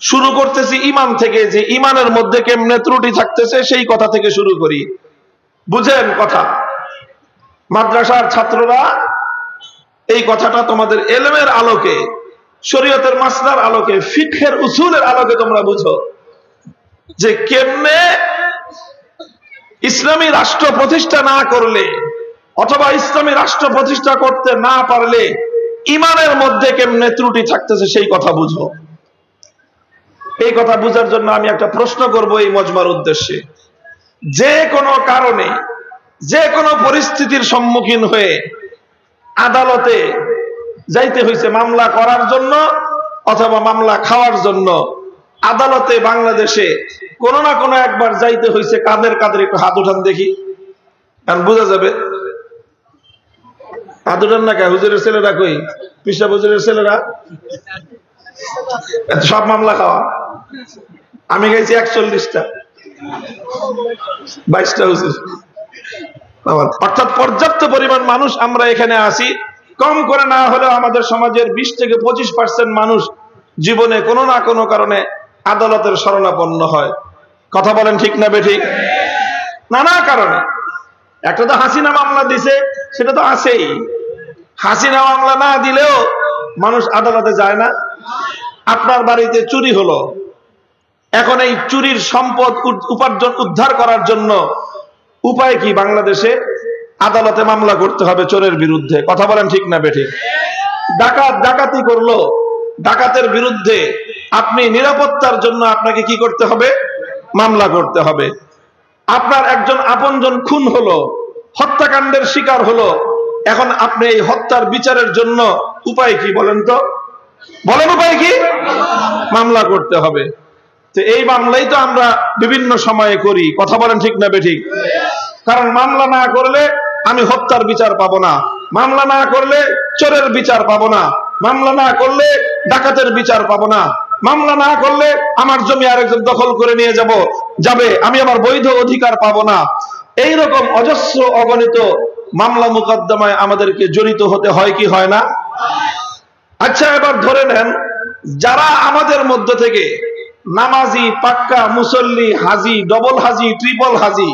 শুরু করতেছি ইমান থেকে, যে ইমানের মধ্যে কেমনে ত্রুটি থাকতেছে সেই কথা থেকে শুরু করি। বুঝেন কথা? মাদ্রাসার ছাত্ররা এই কথাটা তোমাদের এলেমের আলোকে, শরীয়তের মাসলার আলোকে, ফিকহের উসুলের আলোকে তোমরা বুঝো যে কেমনে ইসলামী রাষ্ট্র প্রতিষ্ঠা না করলে অথবা ইসলামী রাষ্ট্র প্রতিষ্ঠা করতে না পারলে ইমানের মধ্যে কেমনে ত্রুটি থাকতেছে সেই কথা বুঝো। এই কথা বুঝার জন্য আমি একটা প্রশ্ন করব এই মজমার উদ্দেশ্যে। যে কোনো কারণে, যে কোনো পরিস্থিতির সম্মুখীন হয়ে আদালতে যাইতে হয়েছে মামলা করার জন্য অথবা মামলা খাওয়ার জন্য, আদালতে বাংলাদেশে কোনো না কোনো একবার যাইতে হয়েছে কাদের কাদের? একটু হাত উঠান দেখি, কারণ বোঝা যাবে। হাত উঠান না কে? হুজুরের ছেলেরা কই? পিসা হুজুরের ছেলেরা সব মামলা খাওয়া। আমি গেছি 41টা, 22টা হুজুর। অর্থাৎ পর্যাপ্ত পরিমাণ মানুষ আমরা এখানে আসি। কম করে না হলেও আমাদের সমাজের 20 থেকে 25% মানুষ জীবনে কোনো না কোনো কারণে আদালতের শরণাপন্ন হয়। কথা বলেন ঠিক না বেঠিক? নানা কারণে। একটা তো হাসিনা মামলা দিছে, সেটা তো আছেই। হাসিনা মামলা না দিলেও মানুষ আদালতে যায় না। আপনার বাড়িতে চুরি হলো, এখন এই চুরির সম্পদ উপার্জন উদ্ধার করার জন্য উপায় কি? বাংলাদেশে আদালতে মামলা করতে হবে চোরের বিরুদ্ধে। কথা বলেন ঠিক না বেঠিক? ডাকাত ডাকাতি করলো, ডাকাতের বিরুদ্ধে আপনি নিরাপত্তার জন্য আপনাকে কি করতে হবে? মামলা করতে হবে। আপনার একজন আপনজন খুন হলো, হত্যাকাণ্ডের শিকার হলো, এখন আপনি এই হত্যার বিচারের জন্য উপায় কি বলেন তো? বলেন উপায় কি? মামলা করতে হবে। তো এই মামলাই তো আমরা বিভিন্ন সময়ে করি। কথা বলেন ঠিক না বেঠিক? কারণ মামলা না করলে আমি হত্যার বিচার পাবো না, মামলা না করলে চোরের বিচার পাবো না, মামলা না করলে ডাকাতের বিচার পাবো না, মামলা না করলে আমার জমি আরেকজন দখল করে নিয়ে যাবে, আমি আমার বৈধ অধিকার পাবো না। এইরকম অজস্র অগণিত মামলা মুকদ্দমায় আমাদেরকে জড়িত হতে হয় কি হয় না? আচ্ছা, এবার ধরে নেন যারা আমাদের মধ্য থেকে নামাজি, পাক্কা মুসল্লি, হাজি, ডবল হাজি, ট্রিপল হাজি,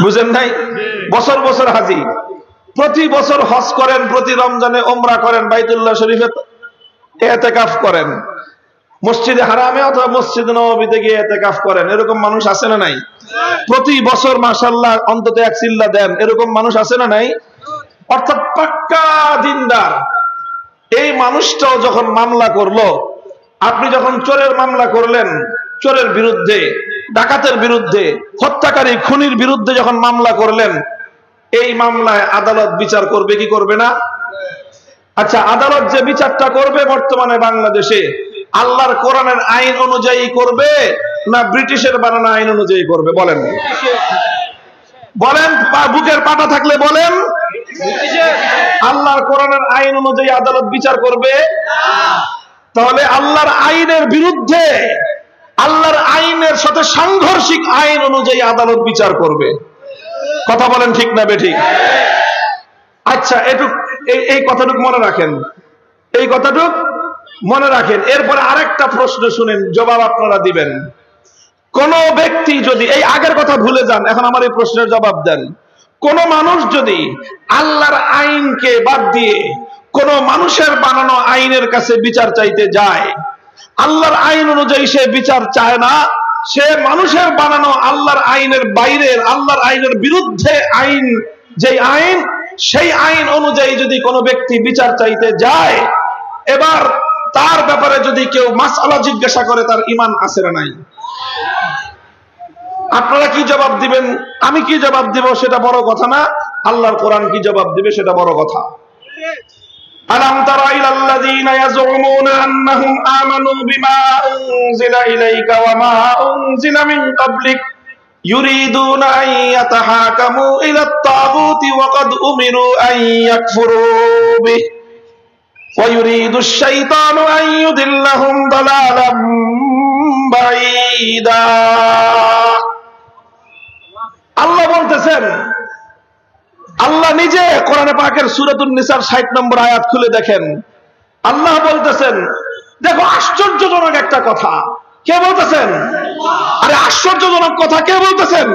বুঝেন নাই? বছর বছর হাজি, প্রতি বছর হজ করেন, প্রতি রমজানে ওমরা করেন, বাইতুল্লাহ শরীফে ইতিকাফ করেন, মসজিদে হারামে অথবা মসজিদে নববীতে গিয়ে ইতিকাফ করেন, এরকম মানুষ আছে না নাই? প্রতি বছর মাশাআল্লাহ অন্তত এক চিল্লা দেন, এরকম মানুষ আছে না নাই? অর্থাৎ পাক্কা দিনদার। এই মানুষটাও যখন মামলা করলো, আপনি যখন চোরের মামলা করলেন, চোরের বিরুদ্ধে, ডাকাতের বিরুদ্ধে, হত্যাকারী খুনির বিরুদ্ধে যখন মামলা করলেন, এই মামলায় আদালত বিচার করবে কি করবে না? আচ্ছা, আদালত যে বিচারটা করবে বর্তমানে বাংলাদেশে আল্লাহর কোরআনের আইন অনুযায়ী করবে না ব্রিটিশের বানানো আইন অনুযায়ী করবে? বলেন বলেন, বুকের পাটা থাকলে বলেন। আল্লাহর কোরআনের আইন অনুযায়ী আদালত বিচার করবে। তাহলে আল্লাহর আইনের বিরুদ্ধে, আল্লাহর আইনের সাথে সাংঘর্ষিক আইন অনুযায়ী আদালত বিচার করবে। কথা বলেন ঠিক না বেঠিক? আচ্ছা, এই কথাটুকু মনে রাখেন, এই কথাটুকু মনে রাখেন। এরপরে আরেকটা প্রশ্ন শুনেন, জবাব আপনারা দিবেন। কোন ব্যক্তি যদি, এই আগের কথা ভুলে যান, এখন আমার এই প্রশ্নের জবাব দেন। কোন মানুষ যদি আল্লাহর আইনকে বাদ দিয়ে কোন মানুষের বানানো আইনের কাছে বিচার চাইতে যায়, আল্লাহর আইন অনুযায়ী সে বিচার চায় না, সে মানুষের বানানো আল্লাহর আইনের বাইরের, আল্লাহর আইনের বিরুদ্ধে আইন, যে আইন, সেই আইন অনুযায়ী যদি কোনো ব্যক্তি বিচার চাইতে যায়, এবার তার ব্যাপারে যদি কেউ মাসআলা জিজ্ঞাসা করে, তার ঈমান আছে না নাই? আপনারা কি জবাব দিবেন? আমি কি জবাব দিব সেটা বড় কথা না, আল্লাহর কোরআন কি জবাব দিবে সেটা বড় কথা। আলাম তারা ইলাল্লাযীনা ইয়াজুমুনা আন্নাহুম আমানু বিমা উনজিলা ইলাইকা ওয়া মা উনজিলা মিন ক্বাবলিক ইউরিদুনা আন ইয়াতাহাকামু ইলাত তাগুতি ওয়া ক্বাদ উমিরু আন ইয়াকফুরু বিহি ওয়া ইউরিদুশ শাইতানু আন ইউদিল্লাহুম দালালাম বাঈদা। আল্লাহ বলতেছেন, আল্লাহ নিজে কোরআনে পাকের সূরাতুন নিসার 60 নম্বর আয়াত খুলে দেখেন। আল্লাহ বলতেছেন, দেখো আশ্চর্যজনক একটা কথা, কে বলতেছেন? আরে আশ্চর্যজনক কথা কে বলতেছেন?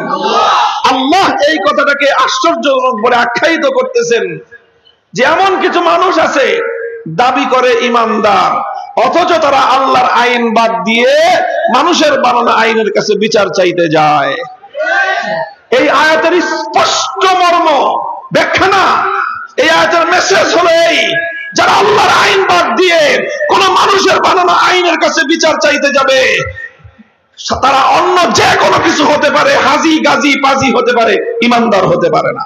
আল্লাহ এই কথাটাকে আশ্চর্যজনক বলে আখ্যায়িত করতেছেন যে এমন কিছু মানুষ আছে দাবি করে ইমানদার, অথচ তারা আল্লাহর আইন বাদ দিয়ে মানুষের বানানো আইনের কাছে বিচার চাইতে যায়। এই আয়াতের স্পষ্ট মর্ম ব্যাখ্যা না, এই আয়াতের মেসেজ হলো এই, যারা আল্লাহর আইন বাদ দিয়ে কোন মানুষের বানানো আইনের কাছে বিচার চাইতে যাবে, তারা অন্য যে কোনো কিছু হতে পারে, হাজি গাজী পাজি হতে পারে, ইমানদার হতে পারে না।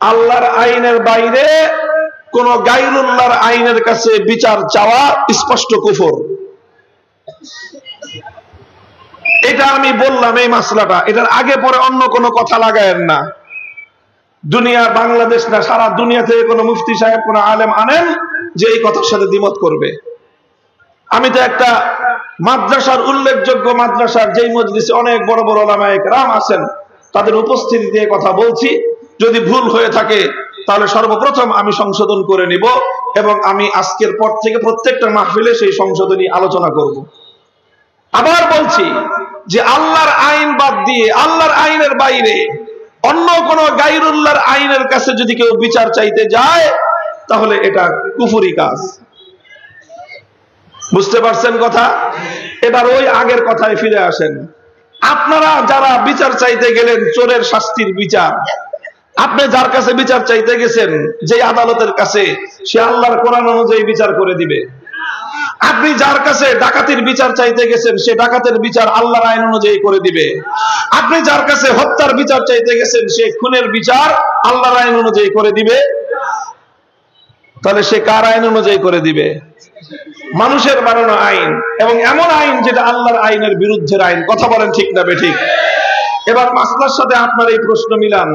আল্লাহর আইনের বাইরে কোন গায়রুল্লাহর আইনের কাছে বিচার চাওয়া স্পষ্ট কুফর। এটা আমি বললাম এই মাসলাটা, এটার আগে পরে অন্য কোনো কথা লাগায়েন না। দুনিয়া, বাংলাদেশ না সারা দুনিয়া থেকে কোনো মুফতি সাহেব, কোনো আলেম আনেন যে এই কথার সাথে দ্বিমত করবে। আমি তো একটা মাদ্রাসার, উল্লেখযোগ্য মাদ্রাসার, যেই মজলিসে অনেক বড় বড় উলামায়ে কেরাম আছেন, তাদের উপস্থিতিতে কথা বলছি। যদি ভুল হয়ে থাকে তাহলে সর্বপ্রথম আমি সংশোধন করে নিব, এবং আমি আজকের পর থেকে প্রত্যেকটা মাহফিলে সেই সংশোধনী আলোচনা করব। আবার বলছি যে আল্লাহর আইন বাদ দিয়ে, আল্লাহর আইনের বাইরে অন্য কোন গায়রুল্লাহর আইনের কাছে যদি কেউ বিচার চাইতে যায়, তাহলে এটা কুফরি কাজ। বুঝতে পারছেন কথা? এবার ওই আগের কথায় ফিরে আসেন। আপনারা যারা বিচার চাইতে গেলেন, চোরের শাস্তির বিচার, আপনি যার কাছে বিচার চাইতে গেছেন, যে আদালতের কাছে, সে আল্লাহর কোরআন অনুযায়ী বিচার করে দিবে। আপনি যার কাছে ডাকাতির বিচার চাইতে গেছেন, সে ডাকাতের বিচার আল্লাহর আইন অনুযায়ী করে দিবে। আপনি যার কাছে হত্যার বিচার চাইতে গেছেন, সে খুনের বিচার আল্লাহর আইন অনুযায়ী করে দিবে। তাহলে সে কার আইন অনুযায়ী করে দিবে? মানুষের বানানো আইন, এবং এমন আইন যেটা আল্লাহর আইনের বিরুদ্ধের আইন। কথা বলেন ঠিক না বেঠিক? এবার মাসলার সাথে আপনার এই প্রশ্ন মিলান।